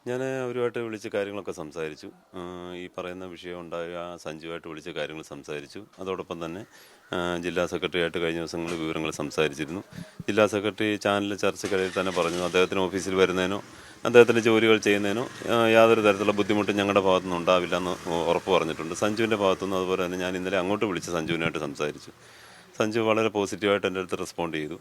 ഞാൻ അവരുമായിട്ട് വിളിച്ച് കാര്യങ്ങളൊക്കെ സംസാരിച്ചു. ഈ പറയുന്ന വിഷയം ഉണ്ടായ സഞ്ജുവായിട്ട് വിളിച്ച് കാര്യങ്ങൾ സംസാരിച്ചു. അതോടൊപ്പം തന്നെ ജില്ലാ സെക്രട്ടറിയായിട്ട് കഴിഞ്ഞ ദിവസങ്ങളിൽ വിവരങ്ങൾ സംസാരിച്ചിരുന്നു. ജില്ലാ സെക്രട്ടറി ചാനൽ ചർച്ചയ്ക്കിടയിൽ തന്നെ പറഞ്ഞു, അദ്ദേഹത്തിന് ഓഫീസിൽ വരുന്നതിനോ അദ്ദേഹത്തിൻ്റെ ജോലികൾ ചെയ്യുന്നതിനോ യാതൊരു തരത്തിലുള്ള ബുദ്ധിമുട്ടും ഞങ്ങളുടെ ഭാഗത്തുനിന്ന് ഉണ്ടാവില്ല എന്ന് ഉറപ്പ് പറഞ്ഞിട്ടുണ്ട്. സഞ്ജുവിൻ്റെ ഭാഗത്തുനിന്ന് അതുപോലെ തന്നെ ഞാൻ ഇന്നലെ അങ്ങോട്ട് വിളിച്ച് സഞ്ജുവിനായിട്ട് സംസാരിച്ചു. സഞ്ജു വളരെ പോസിറ്റീവായിട്ട് എൻ്റെ അടുത്ത് റെസ്പോണ്ട് ചെയ്തു.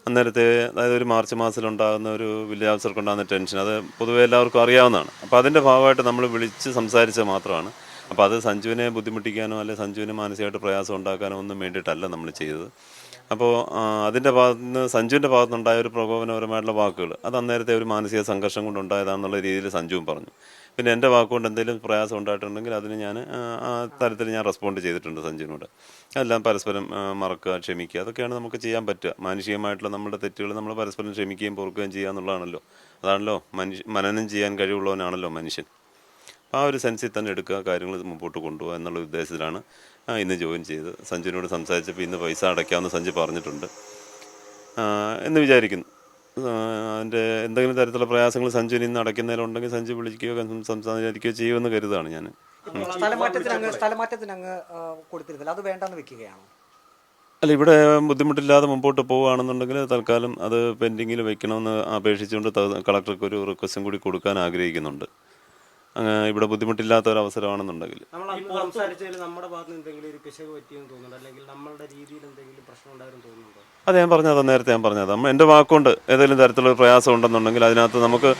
അന്നേരത്തെ അതായത് ഒരു മാർച്ച് മാസത്തിലുണ്ടാകുന്ന ഒരു വില്ലേജ് ഓഫീസർക്കുണ്ടാകുന്ന ടെൻഷൻ അത് പൊതുവേ എല്ലാവർക്കും അറിയാവുന്നതാണ്. അപ്പോൾ അതിൻ്റെ ഭാഗമായിട്ട് നമ്മൾ വിളിച്ച് സംസാരിച്ചത് മാത്രമാണ്. അപ്പോൾ അത് സഞ്ജുവിനെ ബുദ്ധിമുട്ടിക്കാനോ അല്ലെങ്കിൽ സഞ്ജുവിന് മാനസികമായിട്ട് പ്രയാസം ഉണ്ടാക്കാനോ ഒന്നും വേണ്ടിയിട്ടല്ല നമ്മൾ ചെയ്തത്. അപ്പോൾ അതിൻ്റെ ഭാഗത്തുനിന്ന് സഞ്ജുവിൻ്റെ ഭാഗത്തുനിന്നുണ്ടായ ഒരു പ്രകോപനപരമായിട്ടുള്ള വാക്കുകൾ അത് അന്നേരത്തെ ഒരു മാനസിക സംഘർഷം കൊണ്ടുണ്ടായതാണെന്നുള്ള രീതിയിൽ സഞ്ജുവും പറഞ്ഞു. പിന്നെ എൻ്റെ വാക്കുകൊണ്ട് എന്തെങ്കിലും പ്രയാസം ഉണ്ടായിട്ടുണ്ടെങ്കിൽ അതിന് ഞാൻ ആ തരത്തിൽ ഞാൻ റെസ്പോണ്ട് ചെയ്തിട്ടുണ്ട് സഞ്ജുവിനോട്. എല്ലാം പരസ്പരം മറക്കുക, ക്ഷമിക്കുക, അതൊക്കെയാണ് നമുക്ക് ചെയ്യാൻ പറ്റുക. മാനുഷികമായിട്ടുള്ള നമ്മുടെ തെറ്റുകൾ നമ്മൾ പരസ്പരം ക്ഷമിക്കുകയും പൊറുക്കുകയും ചെയ്യുക എന്നുള്ളതാണല്ലോ. അതാണല്ലോ മനനം ചെയ്യാൻ കഴിവുള്ളവനാണല്ലോ മനുഷ്യൻ. ആ ഒരു സെൻസിൽ തന്നെ എടുക്കുക, കാര്യങ്ങൾ മുമ്പോട്ട് കൊണ്ടുപോകുക എന്നുള്ള ഉദ്ദേശത്തിലാണ് ഇന്ന് ജോയിൻ ചെയ്ത്. സഞ്ജുവിനോട് സംസാരിച്ചപ്പോൾ ഇന്ന് പൈസ അടയ്ക്കാമെന്ന് സഞ്ജു പറഞ്ഞിട്ടുണ്ട് എന്ന് വിചാരിക്കുന്നു. അതിൻ്റെ എന്തെങ്കിലും തരത്തിലുള്ള പ്രയാസങ്ങൾ സഞ്ജുവിന് ഇന്ന് അടയ്ക്കുന്നതിലുണ്ടെങ്കിൽ സഞ്ജു വിളിക്കുകയോ സംസാരിക്കുകയോ ചെയ്യുമെന്ന് കരുതാണ് ഞാൻ. സ്ഥലമാറ്റത്തിന് അങ്ങ് കൊടുത്തിരുന്നില്ല, അത് വേണ്ടെന്ന് വെക്കുകയാണോ? അല്ല, ഇവിടെ ബുദ്ധിമുട്ടില്ലാതെ മുമ്പോട്ട് പോവുകയാണെന്നുണ്ടെങ്കിൽ തൽക്കാലം അത് പെൻഡിങ്ങിൽ വെക്കണമെന്ന് അപേക്ഷിച്ചുകൊണ്ട് കളക്ടർക്ക് ഒരു റിക്വസ്റ്റും കൂടി കൊടുക്കാൻ ആഗ്രഹിക്കുന്നുണ്ട്. ഇവിടെ ബുദ്ധിമുട്ടില്ലാത്ത ഒരു അവസരമാണെന്നുണ്ടെങ്കിൽ. അത് ഞാൻ പറഞ്ഞത് നേരത്തെ ഞാൻ പറഞ്ഞത്, എൻ്റെ വാക്കുകൊണ്ട് ഏതെങ്കിലും തരത്തിലുള്ള പ്രയാസം ഉണ്ടെന്നുണ്ടെങ്കിൽ അതിനകത്ത് നമുക്ക്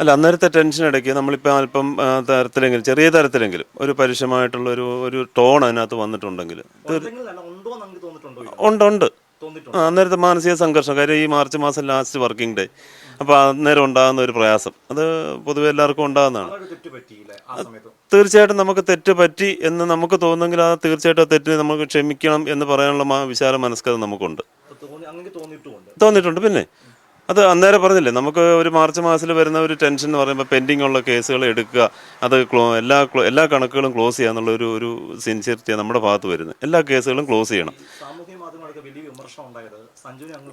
അല്ല, അന്നേരത്തെ ടെൻഷൻ ഇടയ്ക്ക് നമ്മളിപ്പോൾ അല്പം തരത്തിലെങ്കിലും ചെറിയ തരത്തിലെങ്കിലും ഒരു പരുഷമായിട്ടുള്ള ഒരു ടോൺ അതിനകത്ത് വന്നിട്ടുണ്ടെങ്കിൽ ഉണ്ട്. അന്നേരത്തെ മാനസിക സംഘർഷം, കാര്യം ഈ മാർച്ച് മാസം ലാസ്റ്റ് വർക്കിംഗ് ഡേ, അപ്പോൾ അന്നേരം ഉണ്ടാകുന്ന ഒരു പ്രയാസം അത് പൊതുവെ എല്ലാവർക്കും ഉണ്ടാകുന്നതാണ്. തീർച്ചയായിട്ടും നമുക്ക് തെറ്റ് പറ്റി എന്ന് നമുക്ക് തോന്നുമെങ്കിൽ ആ തീർച്ചയായിട്ടും ആ തെറ്റിന് നമുക്ക് ക്ഷമിക്കണം എന്ന് പറയാനുള്ള വിശാല മനസ്കത നമുക്കുണ്ട്, തോന്നിയിട്ടുണ്ട്. പിന്നെ അത് അന്നേരം പറഞ്ഞില്ലേ, നമുക്ക് ഒരു മാർച്ച് മാസത്തിൽ വരുന്ന ഒരു ടെൻഷൻ എന്ന് പറയുമ്പോൾ പെൻഡിങ് ഉള്ള കേസുകൾ എടുക്കുക, അത് എല്ലാ കണക്കുകളും ക്ലോസ് ചെയ്യുക എന്നുള്ള ഒരു സിൻസിയറിറ്റിയാണ് നമ്മുടെ ഭാഗത്ത് വരുന്നത്. എല്ലാ കേസുകളും ക്ലോസ് ചെയ്യണം. സാമൂഹ്യ മാധ്യമങ്ങളൊക്കെ വലിയ വിമർശനം ഉണ്ടായത് സഞ്ജുവിനെ അങ്ങ്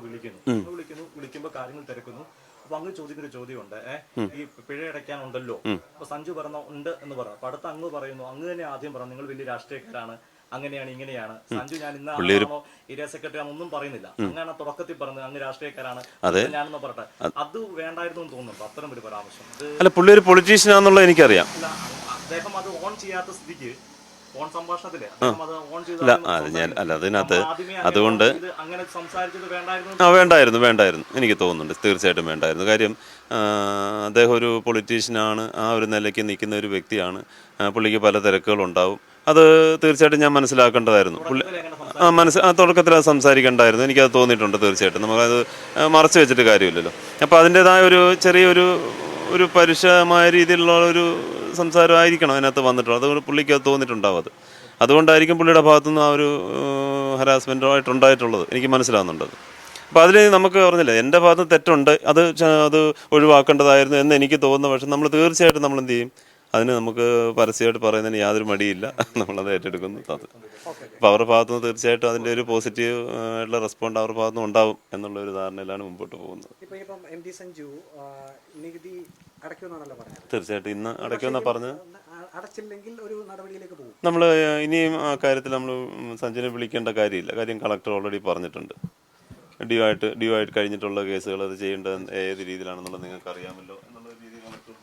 വിളിക്കുമ്പോൾ കാര്യങ്ങൾ തിരക്കുന്നു. അപ്പൊ അങ്ങ് ചോദിക്കുന്നൊരു ചോദ്യമുണ്ട്, ഈ പിഴ അടയ്ക്കാനുണ്ടല്ലോ, അപ്പൊ സഞ്ജു പറഞ്ഞ ഉണ്ട് എന്ന് പറഞ്ഞു. അപ്പൊ അടുത്ത അങ്ങ് പറയുന്നു, അങ്ങ് തന്നെ ആദ്യം പറഞ്ഞു നിങ്ങൾ വലിയ രാഷ്ട്രീയക്കാരാണ്, അങ്ങനെയാണ് ഇങ്ങനെയാണ്. സഞ്ജു ഞാൻ ഇന്നാണോ ഏരിയ സെക്രട്ടറി ആണെന്നൊന്നും പറയുന്നില്ല, അങ്ങനെ തുടക്കത്തിൽ പറഞ്ഞത് അങ്ങ് രാഷ്ട്രീയക്കാരാണ് ഞാനെന്ന് പറട്ടെ. അത് വേണ്ടായിരുന്നു എന്ന് തോന്നുന്നുണ്ട് അത്തരം ഒരു പരാമർശം. അല്ല, പുള്ളി ഒരു പൊളിറ്റീഷ്യൻ ആണെന്നുള്ളത് എനിക്കറിയാം. അദ്ദേഹം അത് ഓൺ ചെയ്യാത്ത സ്ഥിതിക്ക് അതിനകത്ത് അതുകൊണ്ട് വേണ്ടായിരുന്നു എനിക്ക് തോന്നുന്നുണ്ട്. തീർച്ചയായിട്ടും വേണ്ടായിരുന്നു. കാര്യം അദ്ദേഹം ഒരു പൊളിറ്റീഷ്യനാണ്, ആ ഒരു നിലയ്ക്ക് നിൽക്കുന്ന ഒരു വ്യക്തിയാണ്. പുള്ളിക്ക് പല തിരക്കുകളുണ്ടാവും. അത് തീർച്ചയായിട്ടും ഞാൻ മനസ്സിലാക്കേണ്ടതായിരുന്നു. തുടക്കത്തിൽ അത് സംസാരിക്കേണ്ടായിരുന്നു. എനിക്കത് തോന്നിയിട്ടുണ്ട്. തീർച്ചയായിട്ടും നമുക്കത് മറച്ചു വെച്ചിട്ട് കാര്യമില്ലല്ലോ. അപ്പോൾ അതിൻ്റെതായ ഒരു ചെറിയൊരു പരുഷമായ രീതിയിലുള്ള ഒരു സംസാരമായിരിക്കണം അതിനകത്ത് വന്നിട്ടുള്ളത്. അതുകൊണ്ട് പുള്ളിക്ക് അത് തോന്നിയിട്ടുണ്ടാവും. അതുകൊണ്ടായിരിക്കും പുള്ളിയുടെ ഭാഗത്തുനിന്ന് ആ ഒരു ഹരാസ്മെൻറ്റുമായിട്ടുണ്ടായിട്ടുള്ളത്. എനിക്ക് മനസ്സിലാവുന്നുണ്ട്. അപ്പോൾ അതിൽ നമുക്ക് പറഞ്ഞില്ല, എൻ്റെ ഭാഗത്ത് തെറ്റുണ്ട്, അത് ഒഴിവാക്കേണ്ടതായിരുന്നു എന്ന് എനിക്ക് തോന്നുന്നു. പക്ഷെ നമ്മൾ തീർച്ചയായിട്ടും നമ്മൾ എന്ത് ചെയ്യും, അതിന് നമുക്ക് പരസ്യമായിട്ട് പറയുന്നതിന് യാതൊരു മടിയില്ല. നമ്മളത് ഏറ്റെടുക്കുന്നു. അപ്പോൾ അവരുടെ ഭാഗത്തുനിന്ന് തീർച്ചയായിട്ടും അതിൻ്റെ ഒരു പോസിറ്റീവ് ആയിട്ടുള്ള റെസ്പോണ്ട് അവരുടെ ഭാഗത്തുനിന്ന് ഉണ്ടാവും എന്നുള്ള ഒരു ധാരണയിലാണ് മുമ്പോട്ട് പോകുന്നത്. തീർച്ചയായിട്ടും ഇന്ന് അടയ്ക്കുമെന്നാണ് പറഞ്ഞത്. നമ്മൾ ഇനിയും ആ കാര്യത്തിൽ നമ്മൾ സഞ്ജുവിനെ വിളിക്കേണ്ട കാര്യമില്ല. കാര്യം കളക്ടർ ഓൾറെഡി പറഞ്ഞിട്ടുണ്ട്. ഡ്യൂ ആയിട്ട് കഴിഞ്ഞിട്ടുള്ള കേസുകൾ അത് ചെയ്യേണ്ടത് ഏത് രീതിയിലാണെന്നുള്ളത് നിങ്ങൾക്ക് അറിയാമല്ലോ എന്നുള്ള രീതി കളക്ടർ